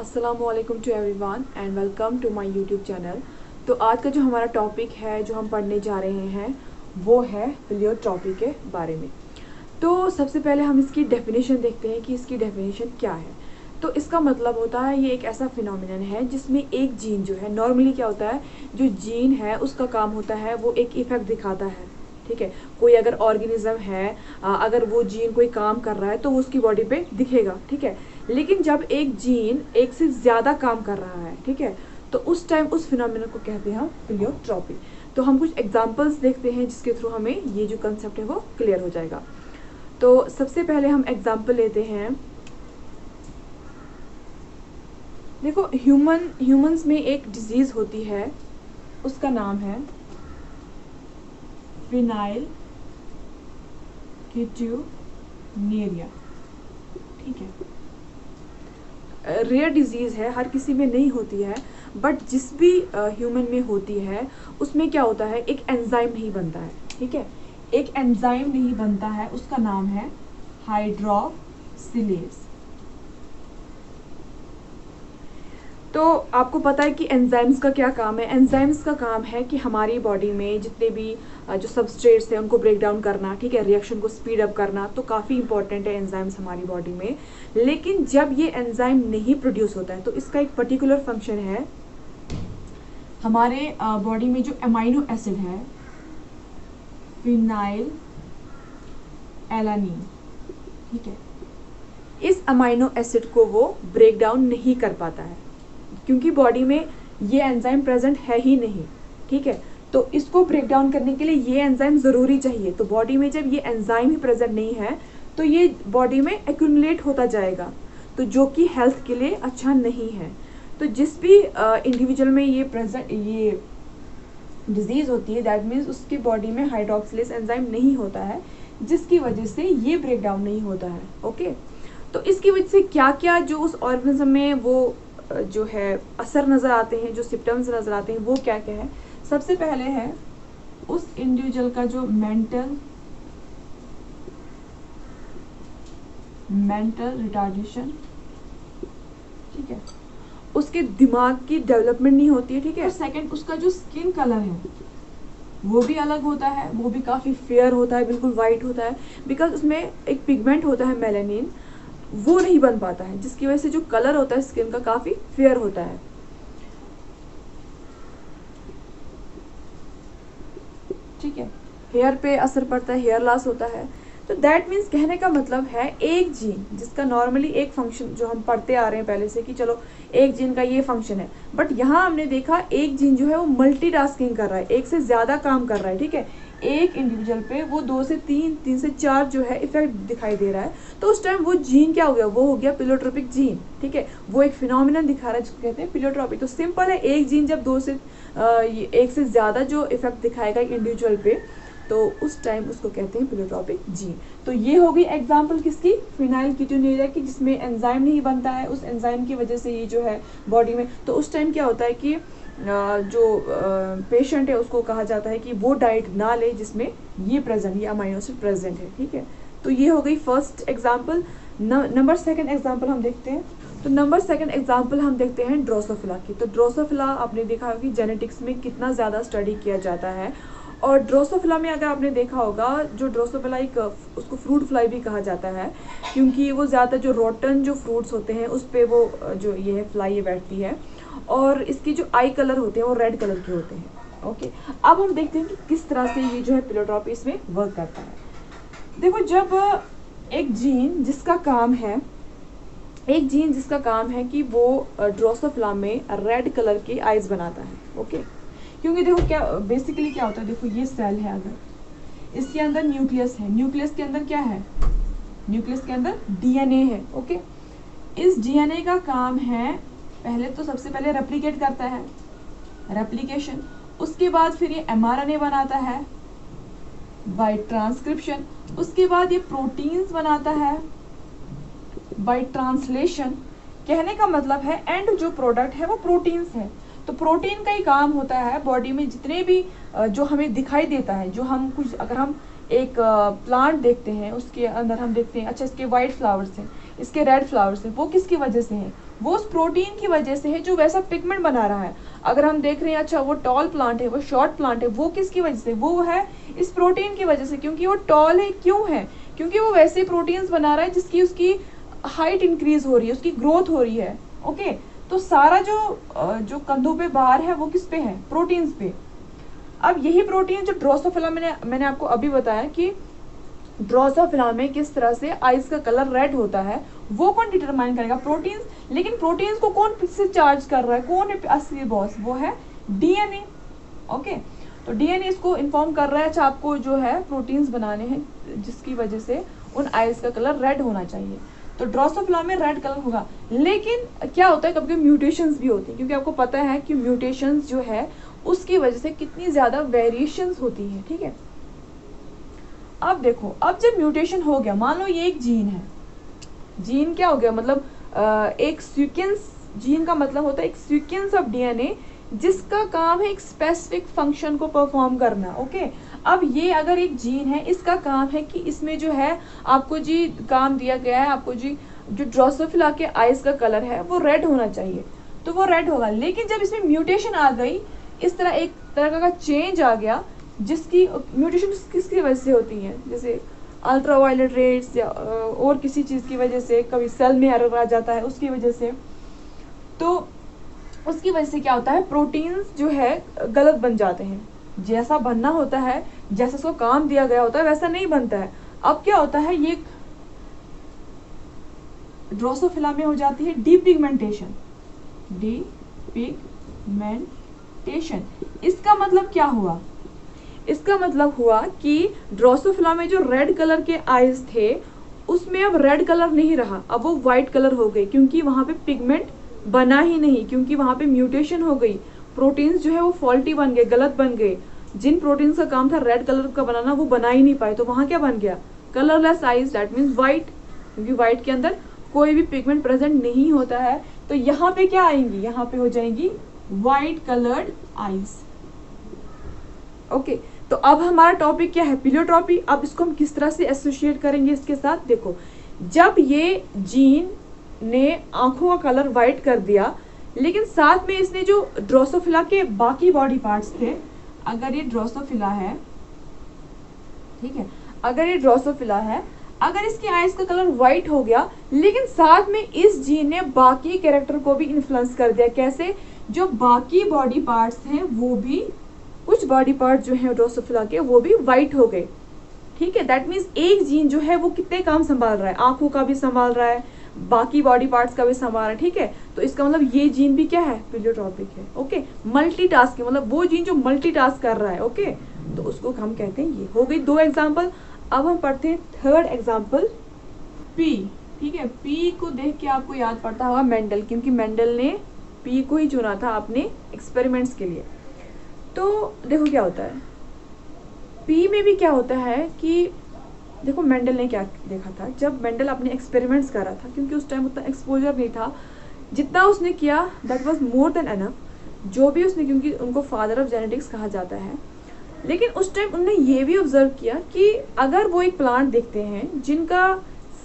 अस्सलामुअलैकुम to everyone and welcome to my YouTube channel. तो आज का जो हमारा टॉपिक है जो हम पढ़ने जा रहे हैं वो है प्लियोट्रॉपी के बारे में। तो सबसे पहले हम इसकी डेफिनेशन देखते हैं कि इसकी डेफिनेशन क्या है। तो इसका मतलब होता है ये एक ऐसा फिनोमिनन है जिसमें एक जीन जो है, नॉर्मली क्या होता है, जो जीन है उसका काम होता है वो एक इफेक्ट दिखाता है। ठीक है, कोई अगर ऑर्गेनिज्म है, अगर वो जीन कोई काम कर रहा है तो वो उसकी बॉडी पे दिखेगा। ठीक है, लेकिन जब एक जीन एक से ज़्यादा काम कर रहा है, ठीक है, तो उस टाइम उस फिनोमिनन को कहते हैं हम प्लियोट्रॉपी। तो हम कुछ एग्जांपल्स देखते हैं जिसके थ्रू हमें ये जो कंसेप्ट है वो क्लियर हो जाएगा। तो सबसे पहले हम एग्जांपल लेते हैं। देखो, ह्यूमंस में एक डिजीज होती है, उसका नाम है फिनाइल कीटोन्यूरिया। ठीक है, रेयर डिजीज है, हर किसी में नहीं होती है, बट जिस भी ह्यूमन में होती है उसमें क्या होता है, एक एंजाइम नहीं बनता है। ठीक है, एक एंजाइम नहीं बनता है, उसका नाम है हाइड्रोक्सिलेज। तो आपको पता है कि एंजाइम्स का क्या काम है। एंजाइम्स का काम है कि हमारी बॉडी में जितने भी जो सबस्ट्रेट्स हैं उनको ब्रेक डाउन करना, ठीक है, रिएक्शन को स्पीड अप करना। तो काफ़ी इंपॉर्टेंट है एंजाइम्स हमारी बॉडी में। लेकिन जब ये एंजाइम नहीं प्रोड्यूस होता है तो इसका एक पर्टिकुलर फंक्शन है। हमारे बॉडी में जो अमाइनो एसिड है फिनाइल एलानिन, ठीक है, इस अमाइनो एसिड को वो ब्रेक डाउन नहीं कर पाता है क्योंकि बॉडी में ये एंजाइम प्रेजेंट है ही नहीं। ठीक है, तो इसको ब्रेक डाउन करने के लिए ये एंजाइम ज़रूरी चाहिए। तो बॉडी में जब ये एंजाइम ही प्रेजेंट नहीं है तो ये बॉडी में एक्यूमुलेट होता जाएगा, तो जो कि हेल्थ के लिए अच्छा नहीं है। तो जिस भी इंडिविजुअल में ये डिजीज़ होती है, दैट मीन्स उसकी बॉडी में हाइड्रोक्सिलेज एंजाइम नहीं होता है, जिसकी वजह से ये ब्रेक डाउन नहीं होता है। ओके, तो इसकी वजह से क्या क्या जो उस ऑर्गेनिज्म में वो जो है असर नज़र आते हैं, जो सिम्टम्स नज़र आते हैं, वो क्या क्या है। सबसे पहले है उस इंडिविजुअल का जो मेंटल रिटार्डेशन, ठीक है, उसके दिमाग की डेवलपमेंट नहीं होती है। ठीक है, और सेकंड उसका जो स्किन कलर है वो भी अलग होता है, वो भी काफ़ी फेयर होता है, बिल्कुल वाइट होता है, बिकॉज उसमें एक पिगमेंट होता है मेलानिन, वो नहीं बन पाता है, जिसकी वजह से जो कलर होता है स्किन का काफ़ी फेयर होता है। ठीक है, हेयर पे असर पड़ता है, हेयर लॉस होता है। तो दैट मीन्स कहने का मतलब है एक जीन जिसका नॉर्मली एक फंक्शन जो हम पढ़ते आ रहे हैं पहले से कि चलो एक जीन का ये फंक्शन है, बट यहाँ हमने देखा एक जीन जो है वो मल्टीटास्किंग कर रहा है, एक से ज़्यादा काम कर रहा है। ठीक है, एक इंडिविजुअल पे वो 2 से 3, 3 से 4 जो है इफेक्ट दिखाई दे रहा है। तो उस टाइम वो जीन क्या हो गया, वो हो गया प्लियोट्रोपिक जीन। ठीक है, वो एक फिनोमिनन दिखा रहा है जिसको कहते हैं प्लियोट्रोपी। तो सिंपल है, एक जीन जब 2 से 1 से ज़्यादा जो इफेक्ट दिखाएगा इंडिविजुअल पे तो उस टाइम उसको कहते हैं प्लियोट्रोपिक जीन। तो ये हो गई एग्जांपल किसकी, फिनाइल कीटोन्यूरिया की, जिसमें एंजाइम नहीं बनता है, उस एंजाइम की वजह से ये जो है बॉडी में। तो उस टाइम क्या होता है कि जो पेशेंट है उसको कहा जाता है कि वो डाइट ना ले जिसमें ये प्रेजेंट, ये अमाइनो एसिड प्रेजेंट है। ठीक है, तो ये हो गई first example. Number second example हम देखते हैं। तो नंबर सेकेंड एग्जाम्पल हम देखते हैं ड्रोसोफिला की। तो ड्रोसोफिला आपने देखा होगा कि जेनेटिक्स में कितना ज़्यादा स्टडी किया जाता है। और ड्रोसोफिला में अगर आपने देखा होगा, जो ड्रोसोफिला एक उसको फ्रूट फ्लाई भी कहा जाता है क्योंकि वो ज़्यादा जो रोटन जो फ्रूट्स होते हैं उस पर वो जो ये है फ्लाई ये बैठती है, और इसकी जो आई कलर होते हैं वो रेड कलर के होते हैं। ओके, अब हम देखते हैं कि किस तरह से ये जो है प्लियोट्रॉपी इसमें वर्क करता है। देखो, जब एक जीन जिसका काम है कि वो ड्रोसोफिला में रेड कलर की आइज बनाता है। ओके, क्योंकि देखो क्या बेसिकली क्या होता है, देखो ये सेल है, अगर इसके अंदर न्यूक्लियस है, न्यूक्लियस के अंदर क्या है, न्यूक्लियस के अंदर डीएनए है। ओके, इस डीएनए का काम है पहले तो सबसे पहले रेप्लिकेट करता है, रेप्लिकेशन, उसके बाद फिर ये एमआरएनए बनाता है बाय ट्रांसक्रिप्शन, उसके बाद ये प्रोटीन्स बनाता है बाय ट्रांसलेशन। कहने का मतलब है एंड जो प्रोडक्ट है वो प्रोटीन्स है। तो प्रोटीन का ही काम होता है बॉडी में जितने भी जो हमें दिखाई देता है, जो हम कुछ अगर हम एक प्लांट देखते हैं उसके अंदर हम देखते हैं अच्छा इसके वाइट फ्लावर्स हैं, इसके रेड फ्लावर्स हैं, वो किसकी वजह से हैं, वो उस प्रोटीन की वजह से है जो वैसा पिगमेंट बना रहा है। अगर हम देख रहे हैं अच्छा वो टॉल प्लांट है, वो शॉर्ट प्लांट है, वो किसकी वजह से, वो है इस प्रोटीन की वजह से, क्योंकि वो टॉल है। क्यों है? क्योंकि वो वैसे प्रोटीन्स बना रहा है जिसकी उसकी हाइट इंक्रीज हो रही है, उसकी ग्रोथ हो रही है। ओके, तो सारा जो कंधों पे बार है वो किस पे है? प्रोटीन्स पे। अब यही प्रोटीन जो ड्रोसोफिला मैंने आपको अभी बताया कि ड्रोसोफिला में किस तरह से आइज का कलर रेड होता है, वो कौन डिटरमाइन करेगा? प्रोटीन्स। लेकिन प्रोटीन्स को कौन से चार्ज कर रहा है? कौन है असली बॉस? वो है डीएनए। ओके, तो डीएनए इसको इन्फॉर्म कर रहा है अच्छा आपको जो है प्रोटीन्स बनाने हैं जिसकी वजह से उन आइज का कलर रेड होना चाहिए। तो ड्रोसोफिला में रेड कलर होगा। लेकिन क्या होता है, कभी कभी म्यूटेशंस भी होती है, क्योंकि आपको पता है कि म्यूटेशंस जो है उसकी वजह से कितनी ज्यादा वेरिएशंस होती है। ठीक है, अब देखो, अब जब म्यूटेशन हो गया, मान लो ये एक जीन है, जीन क्या हो गया, मतलब एक सीक्वेंस, जीन का मतलब होता है एक सीक्वेंस ऑफ डीएनए जिसका काम है एक स्पेसिफिक फंक्शन को परफॉर्म करना। ओके, अब ये अगर एक जीन है, इसका काम है कि इसमें जो है आपको जी काम दिया गया है, आपको जी जो ड्रोसोफिला के आइज का कलर है वो रेड होना चाहिए, तो वो रेड होगा। लेकिन जब इसमें म्यूटेशन आ गई, इस तरह एक तरह का चेंज आ गया, जिसकी म्यूटेशन किसकी वजह से होती है, जैसे अल्ट्रावायलेट रेड्स या और किसी चीज़ की वजह से, कभी सेल में एरर आ जाता है उसकी वजह से, तो उसकी वजह से क्या होता है, प्रोटीन्स जो है गलत बन जाते हैं। जैसा बनना होता है, जैसा उसको काम दिया गया होता है वैसा नहीं बनता है। अब क्या होता है, ये ड्रोसोफिला में हो जाती है डीपिगमेंटेशन। डीपिगमेंटेशन इसका मतलब क्या हुआ? इसका मतलब हुआ कि ड्रोसोफिला में जो रेड कलर के आइज थे उसमें अब रेड कलर नहीं रहा, अब वो व्हाइट कलर हो गए, क्योंकि वहां पे पिगमेंट बना ही नहीं, क्योंकि वहां पे म्यूटेशन हो गई। प्रोटीन्स जो है वो फॉल्टी बन गए, गलत बन गए। जिन प्रोटीन्स का काम था रेड कलर का बनाना वो बना ही नहीं पाए, तो वहां क्या बन गया? Colourless eyes, that means white, क्योंकि व्हाइट के अंदर कोई भी पिगमेंट प्रेजेंट नहीं होता है। तो यहाँ पे क्या आएंगी? यहाँ पे हो जाएंगी व्हाइट कलर्ड आइज। ओके, तो अब हमारा टॉपिक क्या है? पिलियोट्रॉपी। अब इसको हम किस तरह से एसोसिएट करेंगे इसके साथ? देखो, जब ये जीन ने आंखों का कलर व्हाइट कर दिया, लेकिन साथ में इसने जो ड्रोसोफिला के बाकी बॉडी पार्ट्स थे, अगर ये ड्रोसोफिला है, ठीक है, अगर ये ड्रोसोफिला है, अगर इसकी आइज का कलर व्हाइट हो गया, लेकिन साथ में इस जीन ने बाकी कैरेक्टर को भी इन्फ्लुएंस कर दिया। कैसे? जो बाकी बॉडी पार्ट्स हैं वो भी, कुछ बॉडी पार्ट जो है ड्रोसोफिला के वो भी व्हाइट हो गए। ठीक है, दैट मीन्स एक जीन जो है वो कितने काम संभाल रहा है, आंखों का भी संभाल रहा है, बाकी बॉडी पार्ट्स का भी संभाल रहा है। ठीक है, तो इसका मतलब ये जीन भी क्या है? पिलियोट्रॉपिक है। ओके, मल्टीटास्किंग, मतलब वो जीन जो मल्टीटास्क कर रहा है। ओके, तो उसको हम कहते हैं ये। हो गई 2 एग्जाम्पल। अब हम पढ़ते हैं 3rd एग्जाम्पल, पी। ठीक है, पी को देख के आपको याद पड़ता होगा मेंडल, क्योंकि मेंडल ने पी को ही चुना था अपने एक्सपेरिमेंट्स के लिए। तो देखो क्या होता है, पी में भी क्या होता है कि देखो मेंडल ने क्या देखा था, जब मेंडल अपने एक्सपेरिमेंट्स कर रहा था, क्योंकि उस टाइम उतना एक्सपोजर नहीं था, जितना उसने किया that was more than enough. जो भी उसने, क्योंकि उनको फादर ऑफ जेनेटिक्स कहा जाता है, लेकिन उस टाइम उन्होंने ये भी ऑब्जर्व किया कि अगर वो एक प्लांट देखते हैं जिनका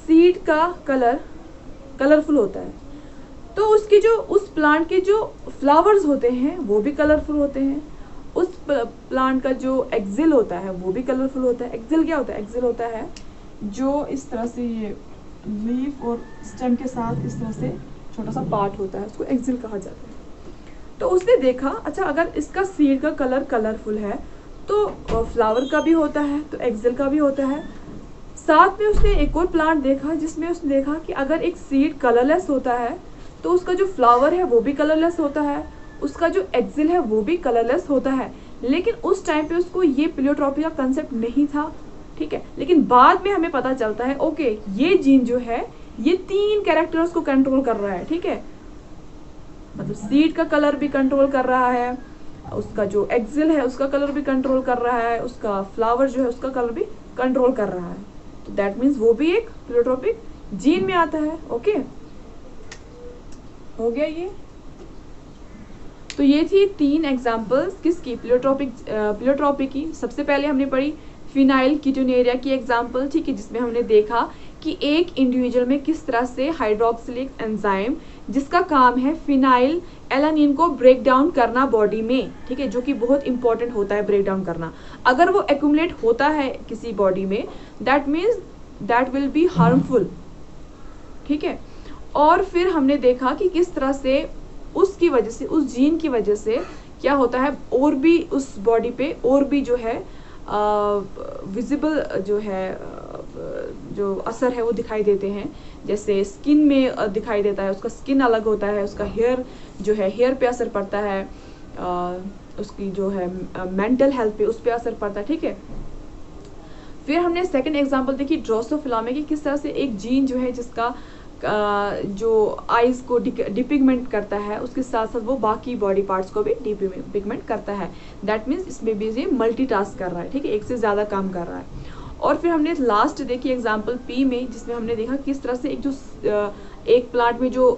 सीड का कलर कलरफुल होता है, तो उसकी जो उस प्लांट के जो फ्लावर्स होते हैं वो भी कलरफुल होते हैं। उस प्लांट का जो एक्सिल होता है वो भी कलरफुल होता है। एक्सिल क्या होता है? एक्सिल होता है जो इस तरह से ये लीफ और स्टेम के साथ इस तरह से छोटा सा पार्ट होता है, उसको एक्सिल कहा जाता है। तो उसने देखा अच्छा अगर इसका सीड का कलर कलरफुल है तो फ्लावर का भी होता है, तो एक्सिल का भी होता है। साथ में उसने एक और प्लांट देखा जिसमें उसने देखा कि अगर एक सीड कलरलेस होता है तो उसका जो फ्लावर है वो भी कलरलेस होता है, उसका जो एक्सिल है वो भी कलरलेस होता है। लेकिन उस टाइम पे उसको ये पिलियोट्रॉपी का कंसेप्ट नहीं था। ठीक है, लेकिन बाद में हमें पता चलता है ओके ये जीन जो है ये 3 कैरेक्टर्स को कंट्रोल कर रहा है। ठीक है, मतलब सीड का कलर भी कंट्रोल कर रहा है, उसका जो एक्सिल है उसका कलर भी कंट्रोल कर रहा है, उसका फ्लावर जो है उसका कलर भी कंट्रोल कर रहा है। तो दैट मीन्स वो भी एक पिलियोट्रॉपिक जीन में आता है। ओके, हो गया ये। तो ये थी 3 एग्जांपल्स किसकी? पिलियोट्रॉपी की। सबसे पहले हमने पढ़ी फिनाइल कीटोनेरिया की एग्जांपल, ठीक है, जिसमें हमने देखा कि एक इंडिविजुअल में किस तरह से हाइड्रोक्सिलिक एंजाइम जिसका काम है फिनाइल एलानिन को ब्रेक डाउन करना बॉडी में, ठीक है, जो कि बहुत इंपॉर्टेंट होता है ब्रेक डाउन करना। अगर वो एक्यूमुलेट होता है किसी बॉडी में, that means that will be harmful, ठीक है। और फिर हमने देखा कि किस तरह से उसकी वजह से, उस जीन की वजह से क्या होता है, और भी उस बॉडी पे और भी जो है विजिबल जो है जो असर है वो दिखाई देते हैं। जैसे स्किन में दिखाई देता है, उसका स्किन अलग होता है, उसका हेयर जो है हेयर पे असर पड़ता है, उसकी जो है मेंटल हेल्थ पे उस पे असर पड़ता है, ठीक है। फिर हमने सेकंड एग्जांपल देखी ड्रोसोफिला में कि किस तरह से एक जीन जो है जिसका जो आईज को डिपिगमेंट करता है, उसके साथ साथ वो बाकी बॉडी पार्ट्स को भी डिपिगमेंट करता है। दैट मीन्स इसमें भी ये मल्टीटास्क कर रहा है, ठीक है, एक से ज़्यादा काम कर रहा है। और फिर हमने लास्ट देखी एग्जांपल पी में, जिसमें हमने देखा किस तरह से एक जो एक प्लांट में जो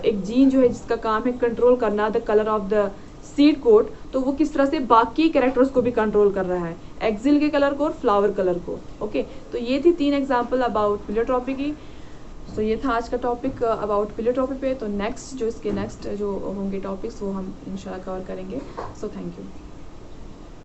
एक जीन जो है जिसका काम है कंट्रोल करना the colour of the seed coat, तो वो किस तरह से बाकी कैरेक्टर्स को भी कंट्रोल कर रहा है, एक्सिल के कलर को और फ्लावर कलर को। ओके, तो ये थी 3 एग्जांपल अबाउट प्लियोट्रॉपी की। सो ये था आज का टॉपिक अबाउट प्लियोट्रॉपी पे। तो नेक्स्ट जो इसके नेक्स्ट जो होंगे टॉपिक्स वो हम इंशाल्लाह कवर करेंगे। So thank you.